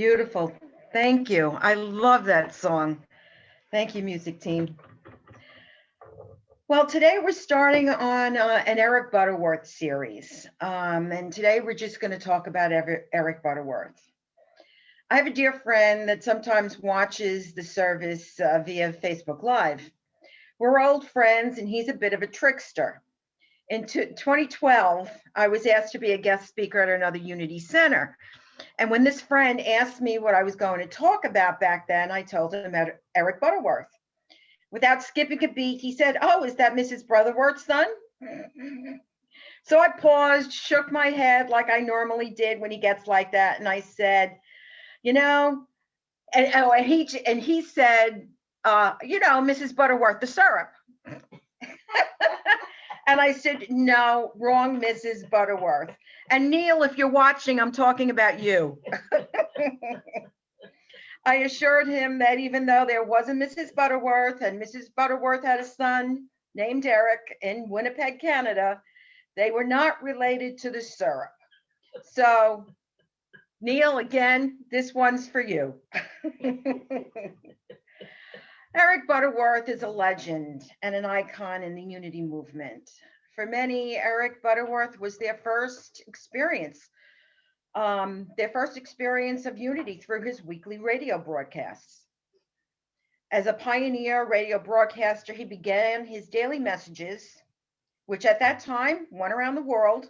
Beautiful. Thank you. I love that song. Thank you, music team. Well, today we're starting on an Eric Butterworth series. And today we're just going to talk about Eric Butterworth. I have a dear friend that sometimes watches the service via Facebook Live. We're old friends, and he's a bit of a trickster. In 2012, I was asked to be a guest speaker at another Unity Center. And when this friend asked me what I was going to talk about back then, I told him about Eric Butterworth. Without skipping a beat, he said, "Oh, is that Mrs. Butterworth's son?" So I paused, shook my head like I normally did when he gets like that. And I said, and he said, Mrs. Butterworth, the syrup. And I said, "No, wrong, Mrs. Butterworth. And Neil, if you're watching, I'm talking about you." I assured him that even though there was a Mrs. Butterworth and Mrs. Butterworth had a son named Eric in Winnipeg, Canada, they were not related to the syrup. So, Neil, again, this one's for you. Eric Butterworth is a legend and an icon in the Unity movement. For many, Eric Butterworth was their first experience of Unity through his weekly radio broadcasts. As a pioneer radio broadcaster, he began his daily messages, which at that time went around the world,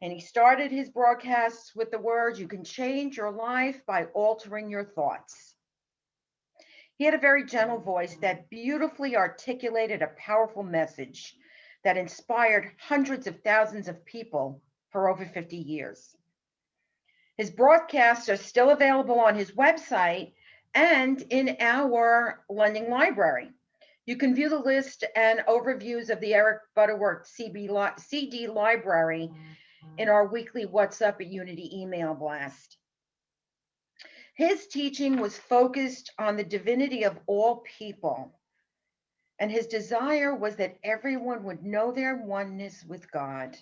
and he started his broadcasts with the words, "You can change your life by altering your thoughts." He had a very gentle voice that beautifully articulated a powerful message that inspired hundreds of thousands of people for over 50 years. His broadcasts are still available on his website and in our lending library. You can view the list and overviews of the Eric Butterworth CD library in our weekly What's Up at Unity email blast. His teaching was focused on the divinity of all people, and his desire was that everyone would know their oneness with God.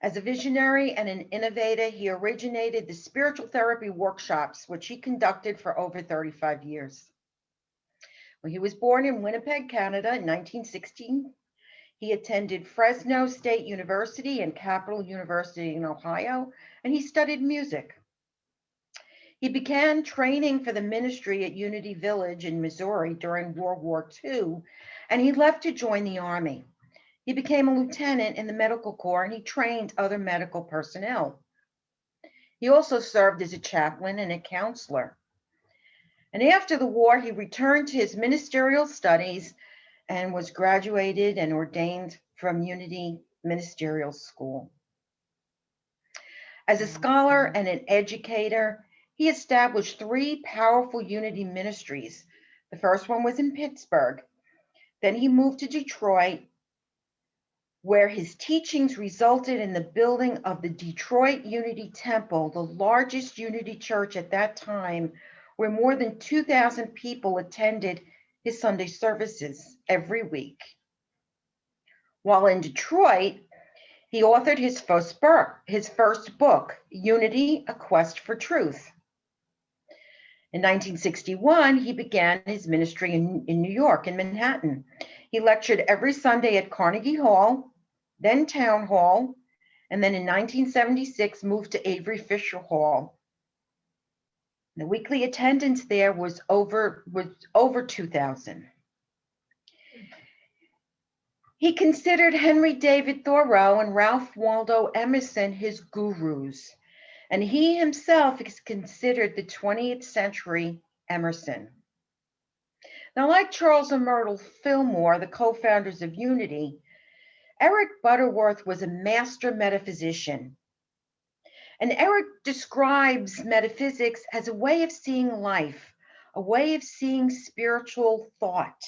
As a visionary and an innovator, he originated the spiritual therapy workshops, which he conducted for over 35 years. When he was born in Winnipeg, Canada in 1916, he attended Fresno State University and Capital University in Ohio, and he studied music. He began training for the ministry at Unity Village in Missouri during World War II, and he left to join the Army. He became a lieutenant in the medical corps, and he trained other medical personnel. He also served as a chaplain and a counselor. And after the war, he returned to his ministerial studies and was graduated and ordained from Unity Ministerial School. As a scholar and an educator, he established 3 powerful Unity ministries. The first one was in Pittsburgh. Then he moved to Detroit, where his teachings resulted in the building of the Detroit Unity Temple, the largest Unity church at that time, where more than 2,000 people attended his Sunday services every week. While in Detroit, he authored his first book, Unity, A Quest for Truth. In 1961, he began his ministry in New York, in Manhattan. He lectured every Sunday at Carnegie Hall, then Town Hall, and then in 1976 moved to Avery Fisher Hall. The weekly attendance there was over 2,000. He considered Henry David Thoreau and Ralph Waldo Emerson his gurus, and he himself is considered the 20th century Emerson. Now, like Charles and Myrtle Fillmore, the co-founders of Unity, Eric Butterworth was a master metaphysician. And Eric describes metaphysics as a way of seeing life, a way of seeing spiritual thought.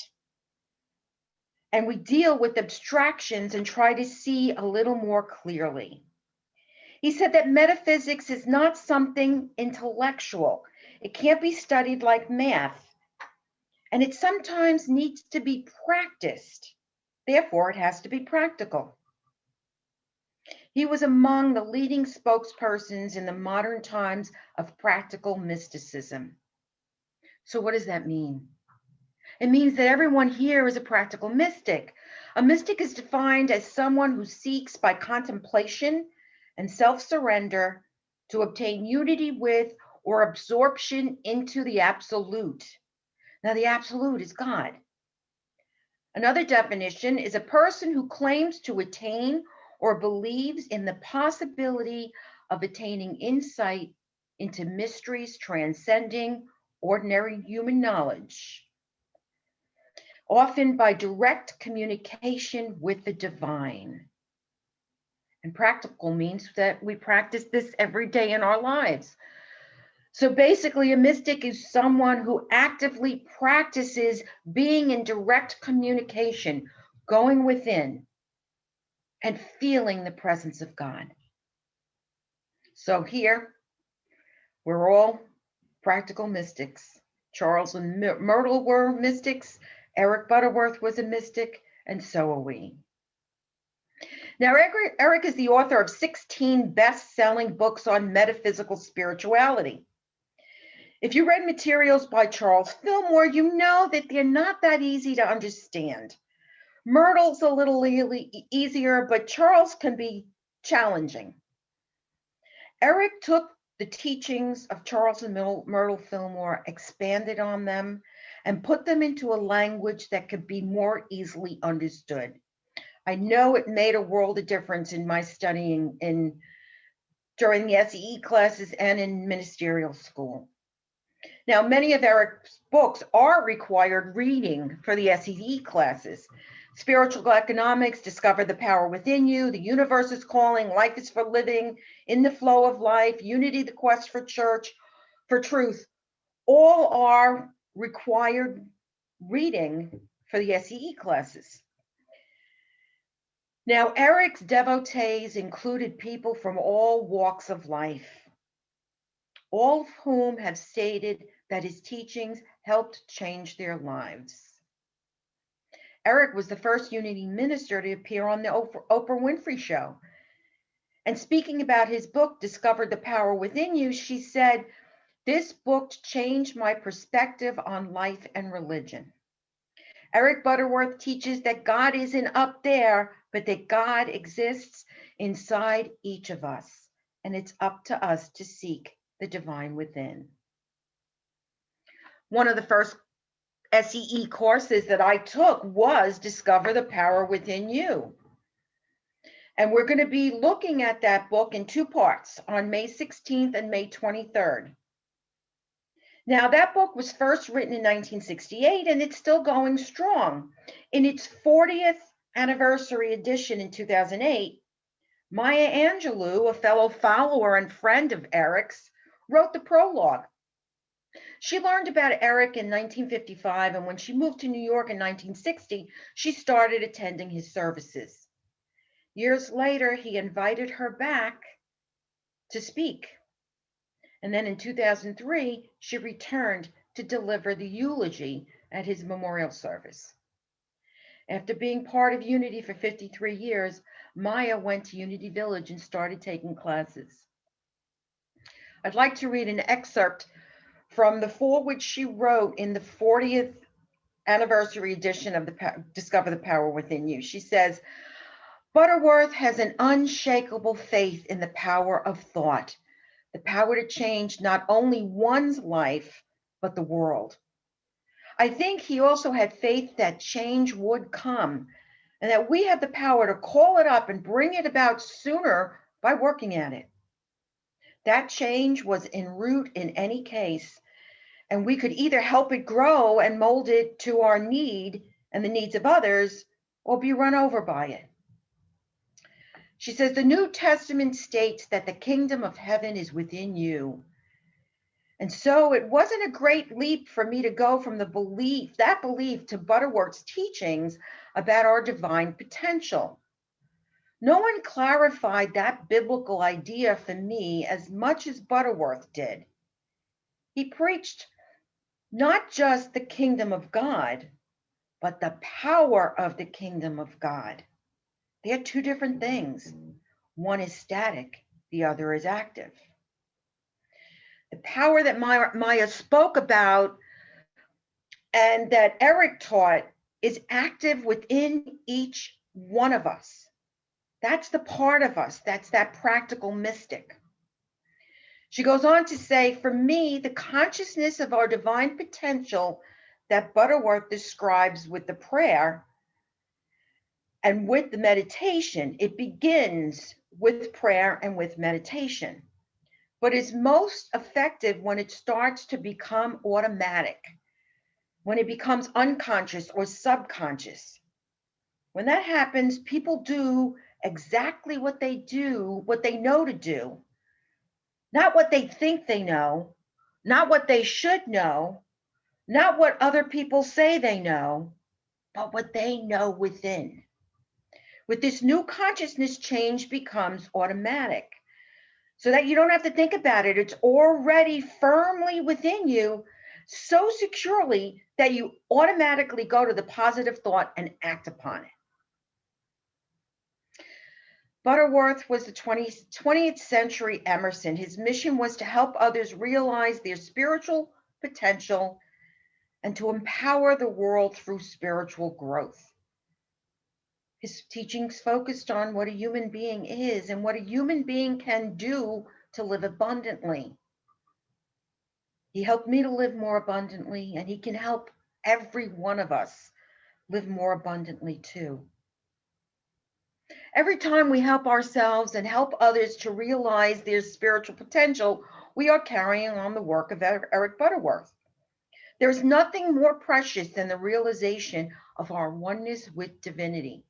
And we deal with abstractions and try to see a little more clearly. He said that metaphysics is not something intellectual. It can't be studied like math. And it sometimes needs to be practiced. Therefore, it has to be practical. He was among the leading spokespersons in the modern times of practical mysticism. So what does that mean? It means that everyone here is a practical mystic. A mystic is defined as someone who seeks by contemplation and self-surrender to obtain unity with or absorption into the absolute. Now, the absolute is God. Another definition is a person who claims to attain or believes in the possibility of attaining insight into mysteries transcending ordinary human knowledge, often by direct communication with the divine. And practical means that we practice this every day in our lives. So basically, a mystic is someone who actively practices being in direct communication, going within, and feeling the presence of God. So here, we're all practical mystics. Charles and Myrtle were mystics. Eric Butterworth was a mystic, and so are we. Now, Eric is the author of 16 best-selling books on metaphysical spirituality. If you read materials by Charles Fillmore, you know that they're not that easy to understand. Myrtle's a little easier, but Charles can be challenging. Eric took the teachings of Charles and Myrtle Fillmore, expanded on them, and put them into a language that could be more easily understood. I know it made a world of difference in my studying during the SEE classes and in ministerial school. Now, many of Eric's books are required reading for the SEE classes. Spiritual Economics, Discover the Power Within You, The Universe is Calling, Life is for Living, In the Flow of Life, Unity, The Quest for Truth, all are required reading for the SEE classes. Now, Eric's devotees included people from all walks of life, all of whom have stated that his teachings helped change their lives. Eric was the first Unity minister to appear on the Oprah Winfrey Show. And speaking about his book, Discover the Power Within You, she said, "This book changed my perspective on life and religion." Eric Butterworth teaches that God isn't up there, but that God exists inside each of us. And it's up to us to seek the divine within. One of the first SEE courses that I took was Discover the Power Within You. And we're going to be looking at that book in two parts on May 16th and May 23rd. Now, that book was first written in 1968, and it's still going strong. In its 40th anniversary edition in 2008, Maya Angelou, a fellow follower and friend of Eric's, wrote the prologue. She learned about Eric in 1955, and when she moved to New York in 1960, she started attending his services. Years later, he invited her back to speak. And then in 2003, she returned to deliver the eulogy at his memorial service. After being part of Unity for 53 years, Maya went to Unity Village and started taking classes. I'd like to read an excerpt from the foreword she wrote in the 40th anniversary edition of Discover the Power Within You. She says, "Butterworth has an unshakable faith in the power of thought, the power to change not only one's life, but the world. I think he also had faith that change would come and that we have the power to call it up and bring it about sooner by working at it. That change was en route in any case, and we could either help it grow and mold it to our need and the needs of others, or be run over by it." She says, "The New Testament states that the kingdom of heaven is within you. And so it wasn't a great leap for me to go from that belief to Butterworth's teachings about our divine potential. No one clarified that biblical idea for me as much as Butterworth did. He preached not just the kingdom of God, but the power of the kingdom of God. They're two different things. One is static, the other is active. The power that Maya spoke about and that Eric taught is active within each one of us. That's the part of us, that's that practical mystic. She goes on to say, for me, the consciousness of our divine potential that Butterworth describes with the prayer and with the meditation, it begins with prayer and with meditation, but is most effective when it starts to become automatic, when it becomes unconscious or subconscious. When that happens, people do exactly what they know to do, not what they think they know, not what they should know, not what other people say they know, but what they know within. With this new consciousness, change becomes automatic so that you don't have to think about it. It's already firmly within you, so securely that you automatically go to the positive thought and act upon it. Butterworth was the 20th century Emerson. His mission was to help others realize their spiritual potential and to empower the world through spiritual growth. His teachings focused on what a human being is and what a human being can do to live abundantly. He helped me to live more abundantly, and he can help every one of us live more abundantly too. Every time we help ourselves and help others to realize their spiritual potential, we are carrying on the work of Eric Butterworth. There's nothing more precious than the realization of our oneness with divinity.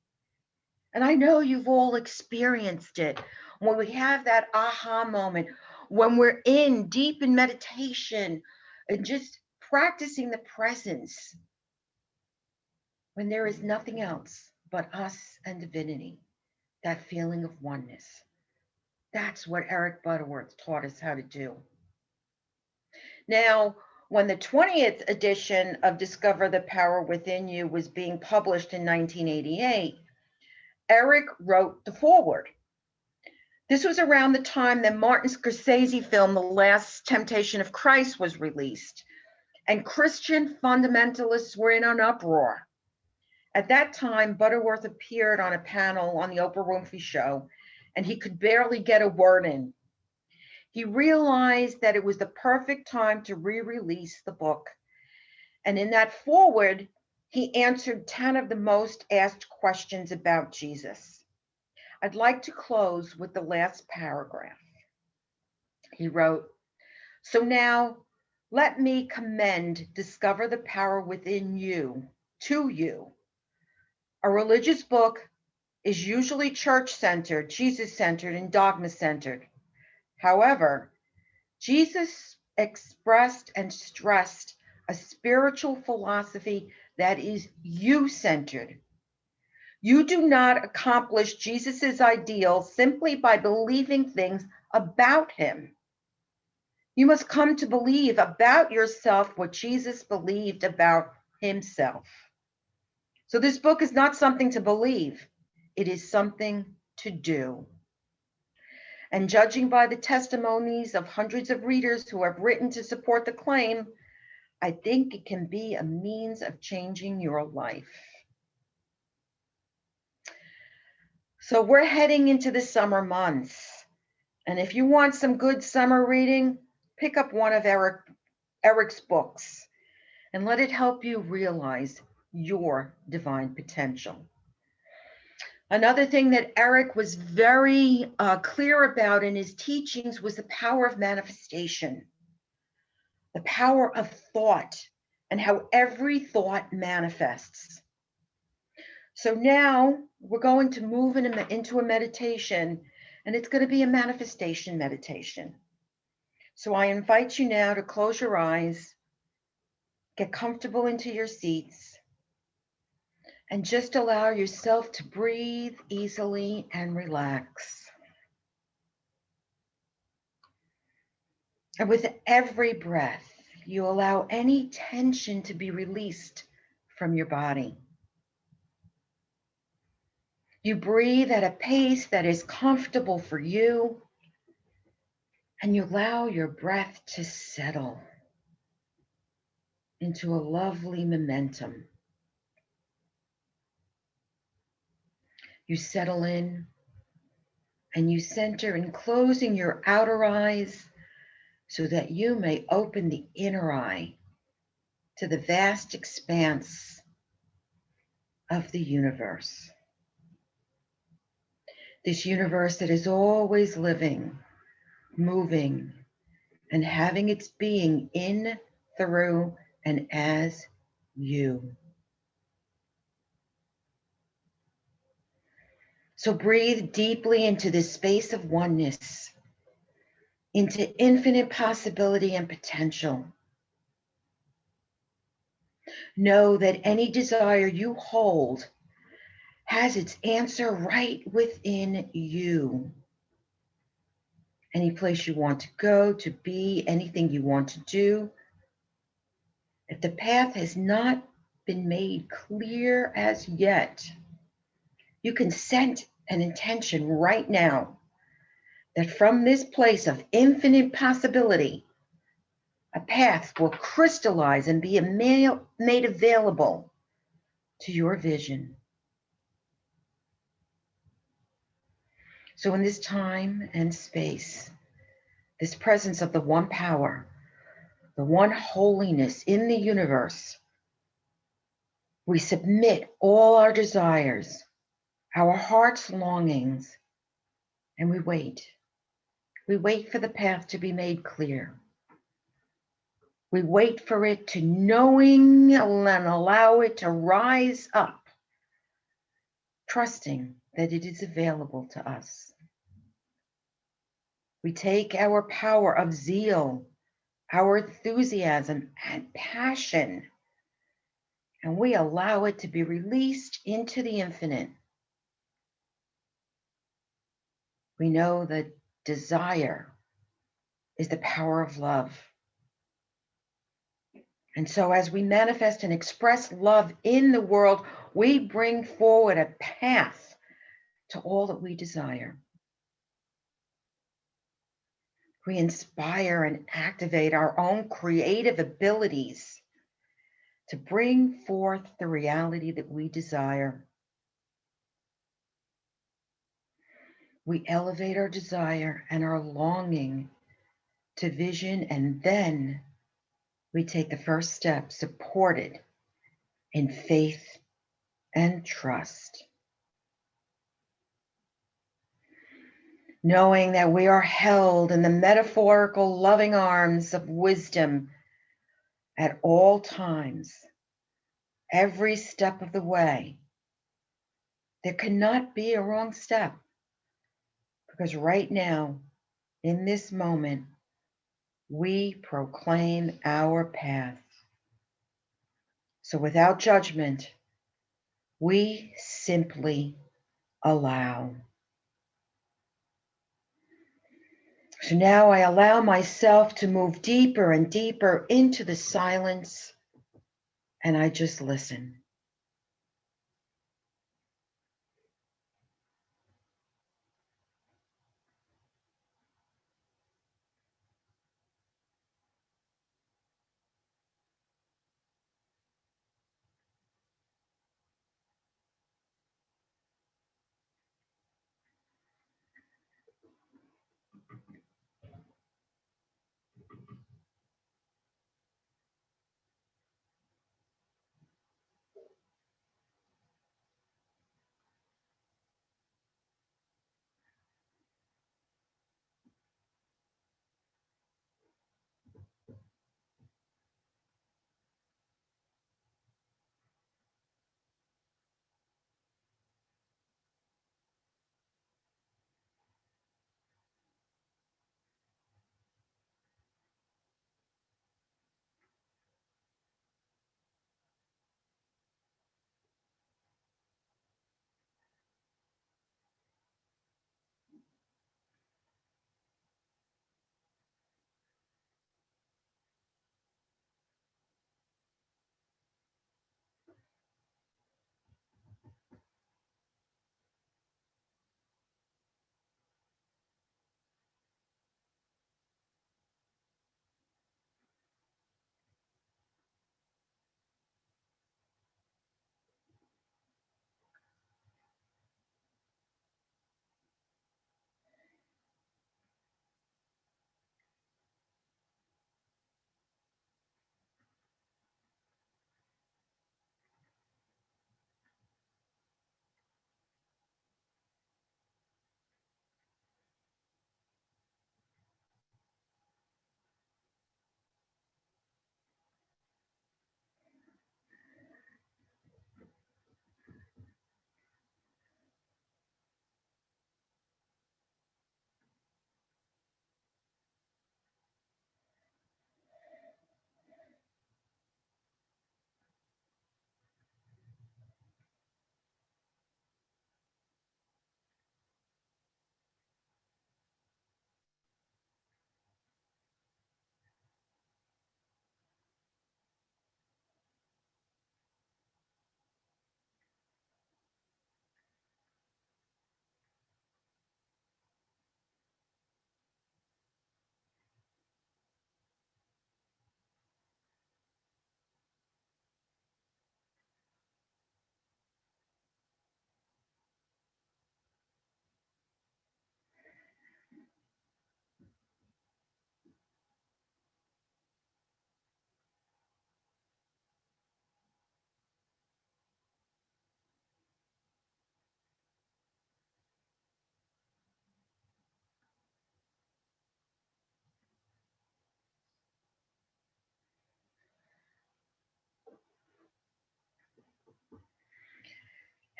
And I know you've all experienced it when we have that aha moment, when we're in deep in meditation and just practicing the presence, when there is nothing else but us and divinity, that feeling of oneness. That's what Eric Butterworth taught us how to do. Now, when the 20th edition of Discover the Power Within You was being published in 1988, Eric wrote the foreword. This was around the time that Martin Scorsese film, The Last Temptation of Christ, was released, and Christian fundamentalists were in an uproar. At that time, Butterworth appeared on a panel on the Oprah Winfrey Show, and he could barely get a word in. He realized that it was the perfect time to re-release the book. And in that foreword, he answered 10 of the most asked questions about Jesus. I'd like to close with the last paragraph. He wrote, so now let me commend Discover the Power Within You to you. A religious book is usually church-centered, Jesus-centered, and dogma-centered. However, Jesus expressed and stressed a spiritual philosophy that is you-centered. You do not accomplish Jesus's ideal simply by believing things about him. You must come to believe about yourself what Jesus believed about himself. So this book is not something to believe. It is something to do. And judging by the testimonies of hundreds of readers who have written to support the claim, I think it can be a means of changing your life. So we're heading into the summer months. And if you want some good summer reading, pick up one of Eric's books and let it help you realize your divine potential. Another thing that Eric was very clear about in his teachings was the power of manifestation, the power of thought, and how every thought manifests. So now we're going to move into a meditation, and it's going to be a manifestation meditation. So I invite you now to close your eyes, get comfortable into your seats, and just allow yourself to breathe easily and relax. And with every breath, you allow any tension to be released from your body. You breathe at a pace that is comfortable for you, and you allow your breath to settle into a lovely momentum. You settle in and you center in closing your outer eyes so that you may open the inner eye to the vast expanse of the universe. This universe that is always living, moving, and having its being in, through, and as you. So breathe deeply into this space of oneness, into infinite possibility and potential. Know that any desire you hold has its answer right within you. Any place you want to go, to be, anything you want to do. If the path has not been made clear as yet, you can set an intention right now that from this place of infinite possibility, a path will crystallize and be made available to your vision. So in this time and space, this presence of the one power, the one holiness in the universe, we submit all our desires, our heart's longings, and we wait. We wait for the path to be made clear. We wait for it to knowing and allow it to rise up, trusting that it is available to us. We take our power of zeal, our enthusiasm and passion, and we allow it to be released into the infinite. We know that desire is the power of love. And so as we manifest and express love in the world, we bring forward a path to all that we desire. We inspire and activate our own creative abilities to bring forth the reality that we desire. We elevate our desire and our longing to vision, and then we take the first step supported in faith and trust. Knowing that we are held in the metaphorical loving arms of wisdom at all times, every step of the way. There cannot be a wrong step, because right now, in this moment, we proclaim our path. So without judgment, we simply allow. So now I allow myself to move deeper and deeper into the silence, and I just listen.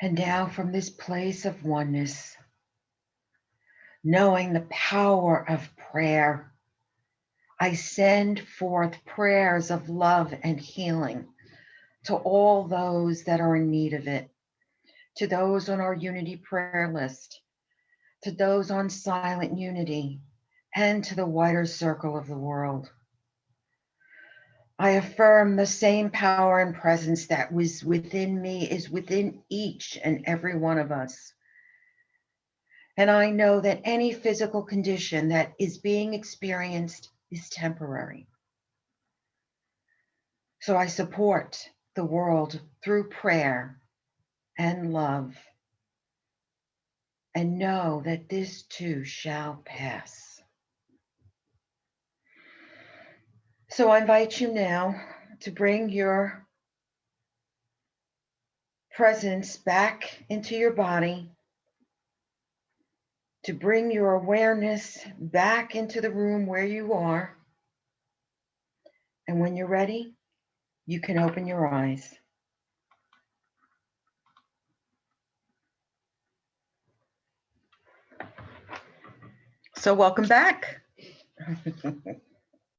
And now from this place of oneness, knowing the power of prayer, I send forth prayers of love and healing to all those that are in need of it, to those on our unity prayer list, to those on silent unity, and to the wider circle of the world. I affirm the same power and presence that was within me is within each and every one of us. And I know that any physical condition that is being experienced is temporary. So I support the world through prayer and love, and know that this too shall pass. So I invite you now to bring your presence back into your body, to bring your awareness back into the room where you are. And when you're ready, you can open your eyes. So welcome back.